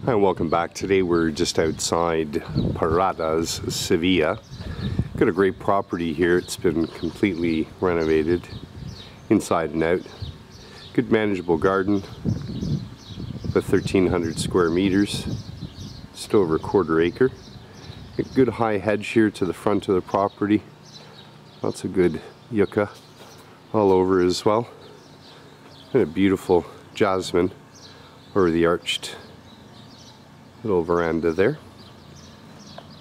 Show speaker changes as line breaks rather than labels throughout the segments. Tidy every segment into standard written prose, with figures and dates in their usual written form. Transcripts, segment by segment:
Hi, and welcome back. Today we're just outside Paradas, Sevilla. Got a great property here. It's been completely renovated inside and out. Good manageable garden, about 1,300 square meters, just over a quarter acre. A good high hedge here to the front of the property. Lots of good yucca all over as well. And a beautiful jasmine over the arched little veranda there.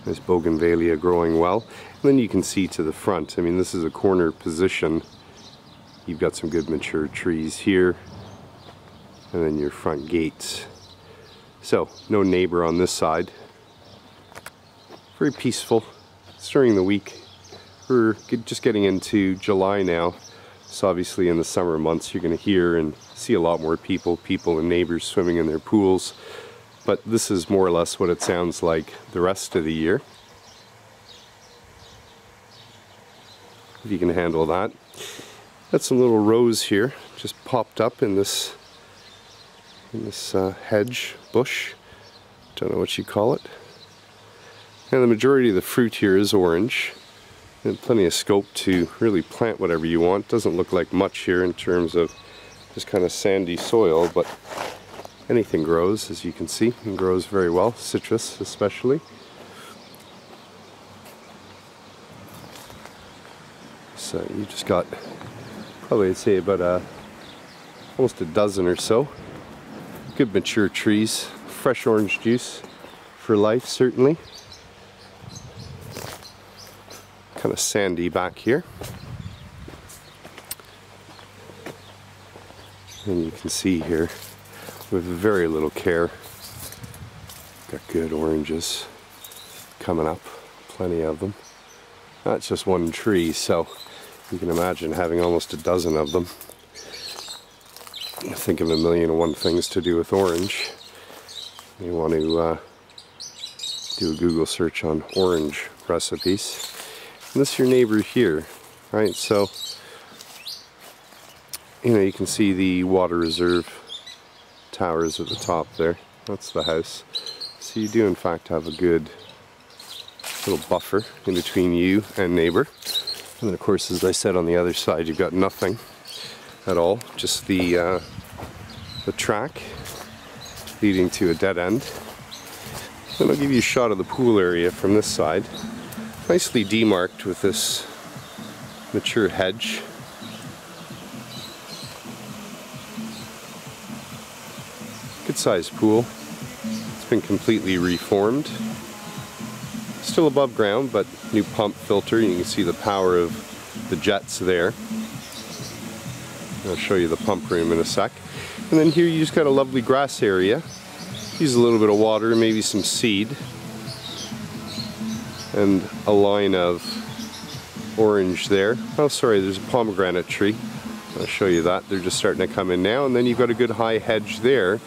Nice bougainvillea growing well. And then you can see to the front, I mean, this is a corner position. You've got some good mature trees here. And then your front gates. So, no neighbor on this side. Very peaceful. It's during the week. We're just getting into July now. So obviously in the summer months you're going to hear and see a lot more people and neighbors swimming in their pools. But this is more or less what it sounds like the rest of the year. If you can handle that. Got some little rows here, just popped up in this hedge, bush. Don't know what you call it. And the majority of the fruit here is orange. And plenty of scope to really plant whatever you want. Doesn't look like much here in terms of just kind of sandy soil, but anything grows, as you can see, and grows very well, citrus especially. So you just got probably, I'd say, about almost a dozen or so. Good mature trees, fresh orange juice for life, certainly. Kind of sandy back here. And you can see here, with very little care, got good oranges coming up, plenty of them. That's just one tree, so you can imagine having almost a dozen of them. Think of 1,000,001 things to do with orange. You want to do a Google search on orange recipes. And this is your neighbor here, right? So, you know, you can see the water reserve towers at the top there. That's the house. So you do in fact have a good little buffer in between you and neighbor. And then of course, as I said, on the other side you've got nothing at all, just the track leading to a dead end. Then I'll give you a shot of the pool area from this side. Nicely demarked with this mature hedge. Good sized pool. It's been completely reformed. Still above ground, but new pump filter. You can see the power of the jets there. I'll show you the pump room in a sec. And then here you just got a lovely grass area. Use a little bit of water, maybe some seed. And a line of orange there. Oh, sorry, there's a pomegranate tree. I'll show you that. They're just starting to come in now. And then you've got a good high hedge there,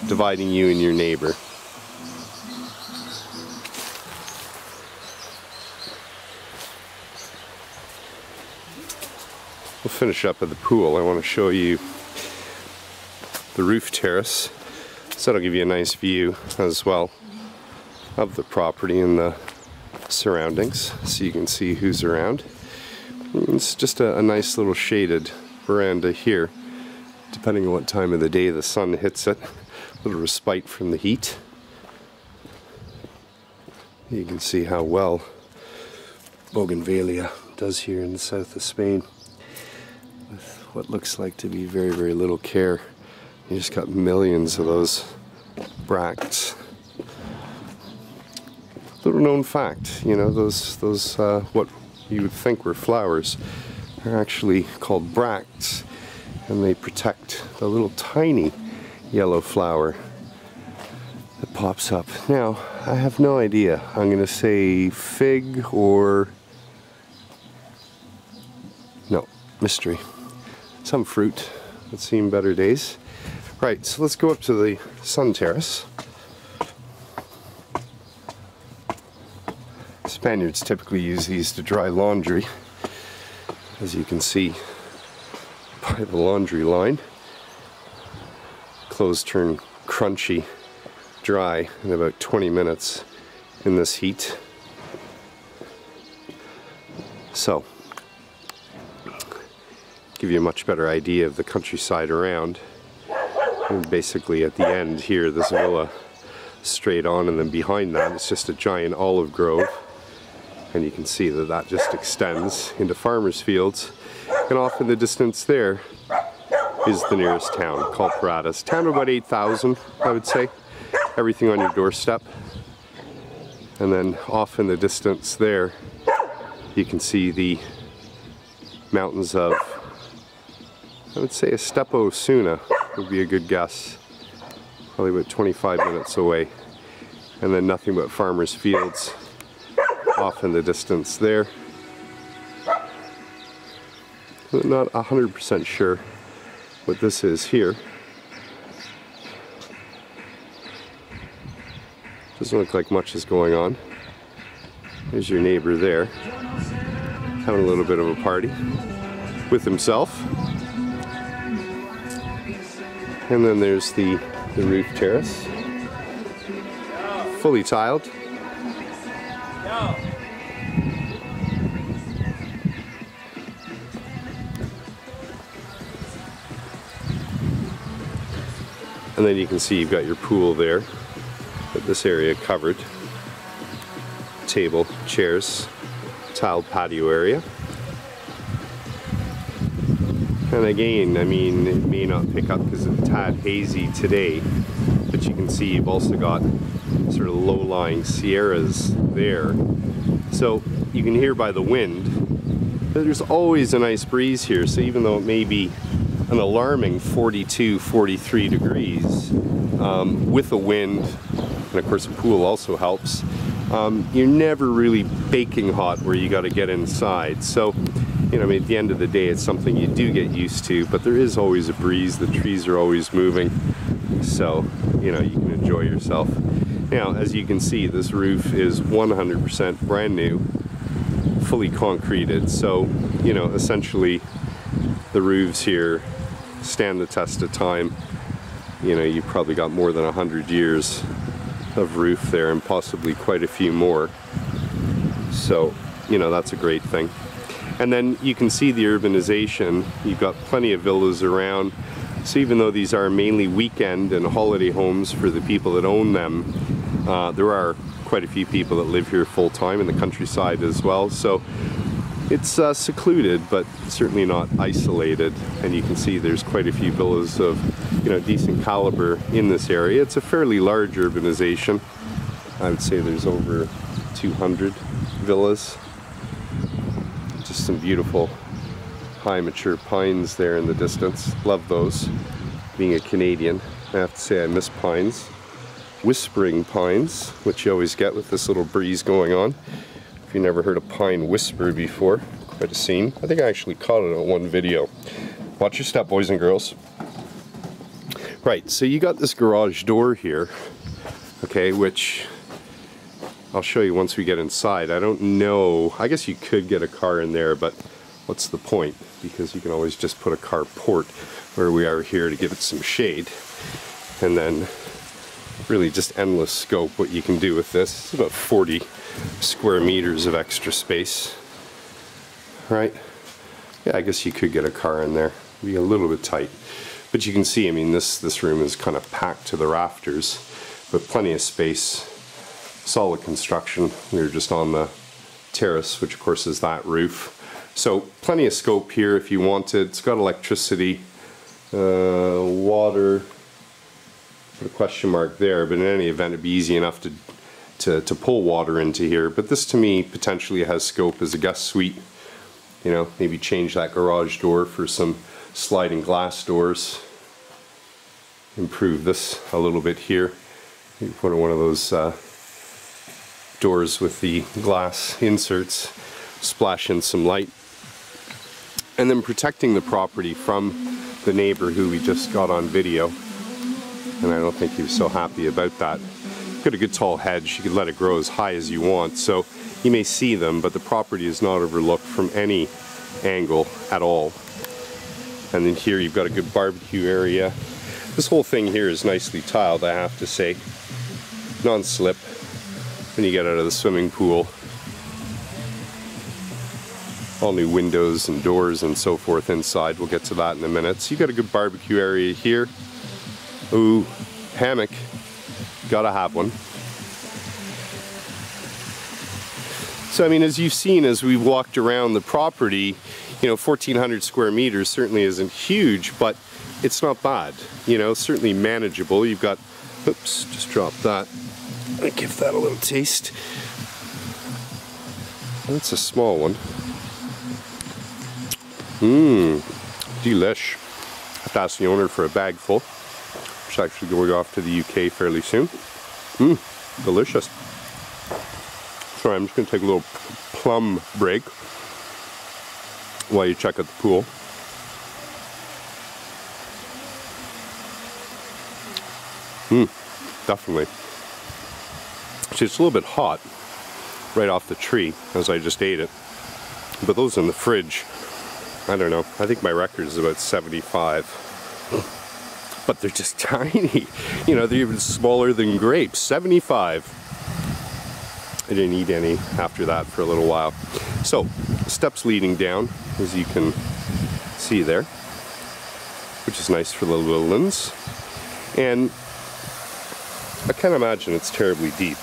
dividing you and your neighbor. We'll finish up at the pool. I want to show you the roof terrace. So that'll give you a nice view as well of the property and the surroundings, so you can see who's around. It's just a nice little shaded veranda here. Depending on what time of the day the sun hits it, a little respite from the heat. You can see how well bougainvillea does here in the south of Spain, with what looks like to be very, very little care. You just got millions of those bracts. Little known fact, you know, those what you would think were flowers are actually called bracts, and they protect the little tiny yellow flower that pops up. Now, I have no idea. I'm going to say fig or no, mystery. Some fruit that's seen better days. Right, so let's go up to the sun terrace. Spaniards typically use these to dry laundry, as you can see by the laundry line. Clothes turn crunchy dry in about 20 minutes in this heat. So, give you a much better idea of the countryside around. And basically at the end here, this villa straight on, and then behind that it's just a giant olive grove, and you can see that that just extends into farmers' fields, and off in the distance there is the nearest town called Paradas. Town of about 8,000, I would say. Everything on your doorstep. And then off in the distance there you can see the mountains of, I would say, Estepo Suna would be a good guess. Probably about 25 minutes away. And then nothing but farmers' fields off in the distance there. I'm not 100% sure what this is here. Doesn't look like much is going on. There's your neighbor there, having a little bit of a party with himself. And then there's the roof terrace, fully tiled. And then you can see you've got your pool there, but this area covered. Table, chairs, tiled patio area. And again, I mean, it may not pick up because it's a tad hazy today, but you can see you've also got sort of low-lying sierras there. So you can hear by the wind that there's always a nice breeze here. So even though it may be an alarming 42, 43 degrees, with a wind, and of course a pool also helps, you're never really baking hot where you got to get inside. So, you know, I mean, at the end of the day, it's something you do get used to, but there is always a breeze, the trees are always moving, so, you know, you can enjoy yourself. Now, as you can see, this roof is 100% brand new, fully concreted, so, you know, essentially the roofs here stand the test of time. You know, you've probably got more than 100 years of roof there, and possibly quite a few more. So, you know, that's a great thing. And then you can see the urbanization. You've got plenty of villas around. So even though these are mainly weekend and holiday homes for the people that own them, there are quite a few people that live here full time in the countryside as well. So it's secluded, but certainly not isolated. And you can see there's quite a few villas of, you know, decent caliber in this area. It's a fairly large urbanization. I would say there's over 200 villas. Just some beautiful high mature pines there in the distance. Love those. Being a Canadian, I have to say I miss pines. Whispering pines, which you always get with this little breeze going on. If you never heard a pine whisper before, quite a scene. I think I actually caught it on one video. Watch your step, boys and girls. Right, so you got this garage door here, okay, which I'll show you once we get inside. I don't know, I guess you could get a car in there, but what's the point? Because you can always just put a carport where we are here to give it some shade. And then really just endless scope what you can do with this. It's about 40 square meters of extra space, right? Yeah, I guess you could get a car in there. It'd be a little bit tight. But you can see, I mean, this room is kind of packed to the rafters, but plenty of space, solid construction. We were just on the terrace, which of course is that roof. So plenty of scope here if you wanted. It's got electricity, water, put a question mark there, but in any event it'd be easy enough to pull water into here. But this to me potentially has scope as a guest suite. You know, maybe change that garage door for some sliding glass doors. Improve this a little bit here. Maybe put one of those doors with the glass inserts, splash in some light. And then protecting the property from the neighbor who we just got on video. And I don't think he was so happy about that. Got a good tall hedge, you could let it grow as high as you want, so you may see them, but the property is not overlooked from any angle at all. And then here you've got a good barbecue area. This whole thing here is nicely tiled, I have to say. non-slip when you get out of the swimming pool. All new windows and doors and so forth inside. We'll get to that in a minute. So you got a good barbecue area here. Ooh, hammock. Gotta have one. So I mean, as you've seen as we've walked around the property, you know, 1,400 square meters certainly isn't huge, but it's not bad. You know, certainly manageable. You've got, oops, just dropped that. Let me give that a little taste. That's a small one. Delish. I have to ask the owner for a bag full. Which is actually going off to the UK fairly soon. Delicious. Sorry, I'm just going to take a little plum break while you check out the pool. Definitely. See, it's a little bit hot right off the tree as I just ate it. But those in the fridge, I don't know, I think my record is about 75. But they're just tiny. You know, they're even smaller than grapes. 75. I didn't eat any after that for a little while. So, steps leading down, as you can see there, which is nice for the lilies. And I can't imagine it's terribly deep.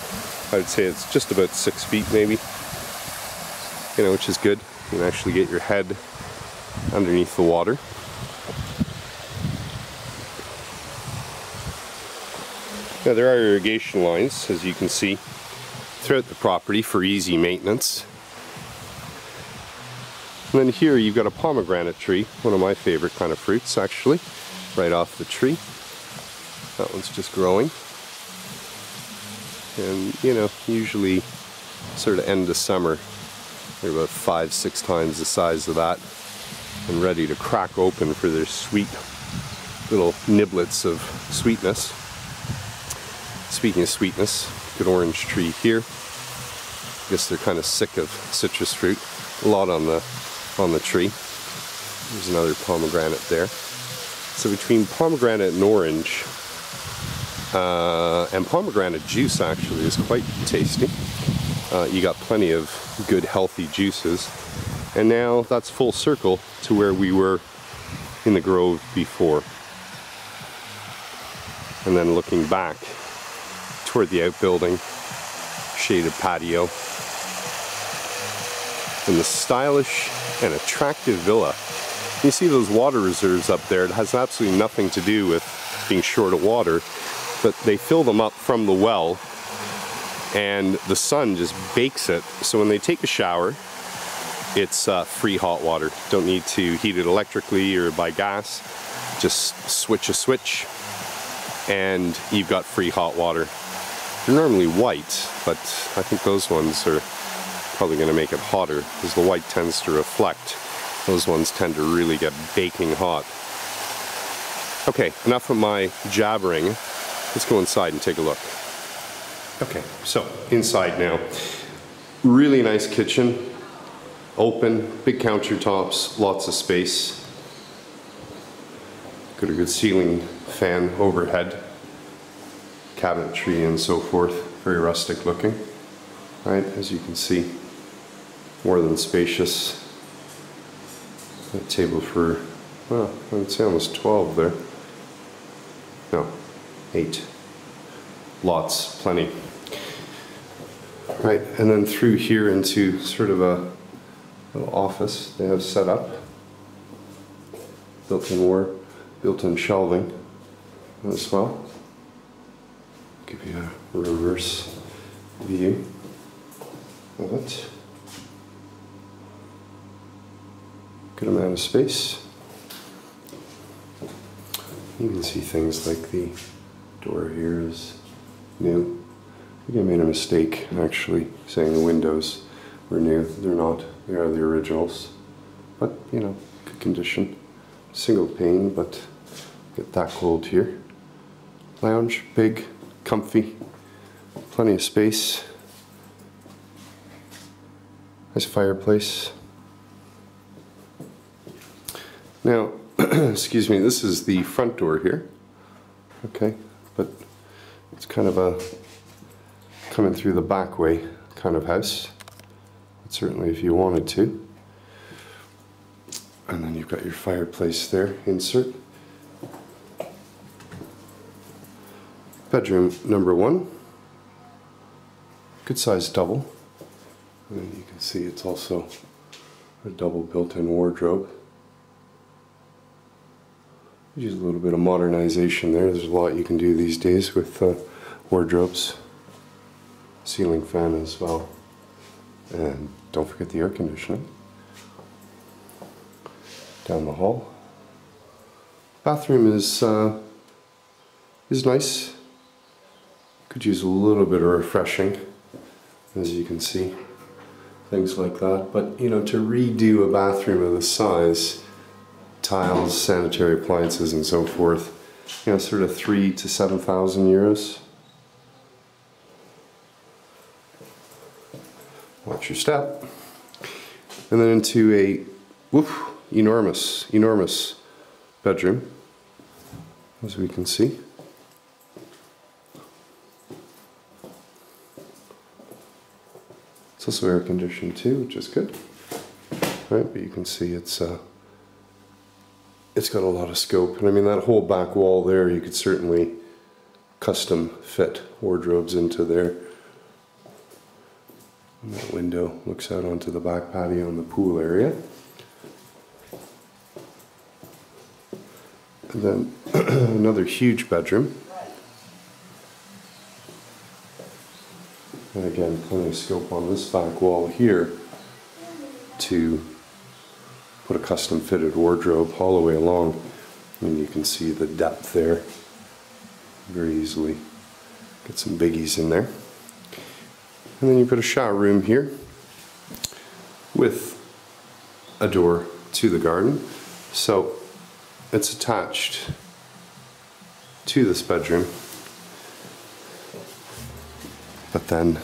I would say it's just about 6 feet maybe. You know, which is good. You can actually get your head underneath the water. Now there are irrigation lines, as you can see, throughout the property for easy maintenance. And then here you've got a pomegranate tree, one of my favorite kind of fruits actually, right off the tree. That one's just growing. And you know, usually sort of end of summer, they're about 5-6 times the size of that and ready to crack open for their sweet little niblets of sweetness. Speaking of sweetness, good orange tree here. I guess they're kind of sick of citrus fruit. A lot on the tree. There's another pomegranate there. So between pomegranate and orange, and pomegranate juice actually is quite tasty. You got plenty of good healthy juices. And now that's full circle to where we were in the grove before. And then looking back toward the outbuilding, shaded patio, and the stylish and attractive villa. You see those water reserves up there. It has absolutely nothing to do with being short of water, but they fill them up from the well and the sun just bakes it. So when they take a shower, it's free hot water. Don't need to heat it electrically or by gas. Just switch a switch and you've got free hot water. They're normally white, but I think those ones are probably going to make it hotter because the white tends to reflect. Those ones tend to really get baking hot. Okay, enough of my jabbering. Let's go inside and take a look. Okay, so inside now. Really nice kitchen. Open, big countertops, lots of space. Got a good ceiling fan overhead. Cabinetry and so forth. Very rustic looking. Right, as you can see, more than spacious. A table for, well, I would say almost 12 there. No, 8. Lots, plenty. Right, and then through here into sort of a little office they have set up. Built-in shelving as well. Give you a reverse view of it. Good amount of space. You can see things like the door here is new. I think I made a mistake actually saying the windows were new. They're not. They are the originals. But, you know, good condition. Single pane, but get that cold here. Lounge, big, comfy, plenty of space. Nice fireplace. Now, excuse me, this is the front door here. Okay, but it's kind of a coming through the back way kind of house, but certainly if you wanted to. And then you've got your fireplace there, insert. Bedroom number 1, good sized double. And then you can see it's also a double built-in wardrobe. Use a little bit of modernization there. There's a lot you can do these days with wardrobes. Ceiling fan as well. And don't forget the air conditioning. Down the hall. Bathroom is nice. Could use a little bit of refreshing, as you can see. Things like that. But you know, to redo a bathroom of this size, tiles, sanitary appliances and so forth, you know, sort of 3,000 to 7,000 euros. Watch your step. And then into a enormous bedroom, as we can see. It's also air conditioned too, which is good. Right, but you can see it's got a lot of scope. And I mean, that whole back wall there, you could certainly custom fit wardrobes into there. And that window looks out onto the back patio and the pool area. And then another huge bedroom. And again, plenty of scope on this back wall here to put a custom fitted wardrobe all the way along. And you can see the depth there. Very easily get some biggies in there. And then you put a shower room here with a door to the garden. So it's attached to this bedroom, but then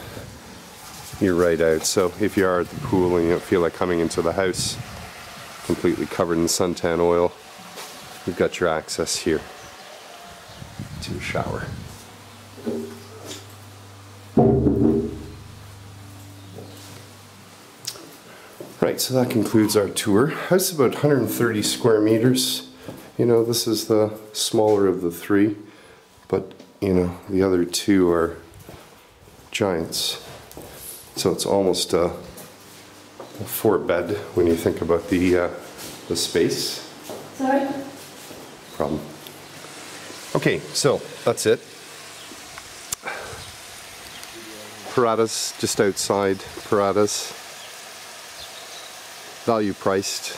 you're right out. So if you are at the pool and you don't feel like coming into the house completely covered in suntan oil, you've got your access here to a shower. Right, so that concludes our tour. House is about 130 square meters. You know, this is the smaller of the three, but you know, the other two are giants. So it's almost a 4-bed when you think about the space.
Sorry?
Problem. Okay, so that's it. Paradas, just outside Paradas. Value priced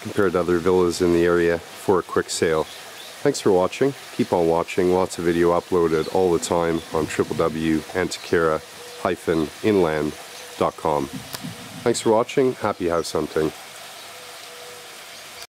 compared to other villas in the area for a quick sale. Thanks for watching. Keep on watching. Lots of video uploaded all the time on www.antiquera-inland.com. Thanks for watching. Happy house hunting.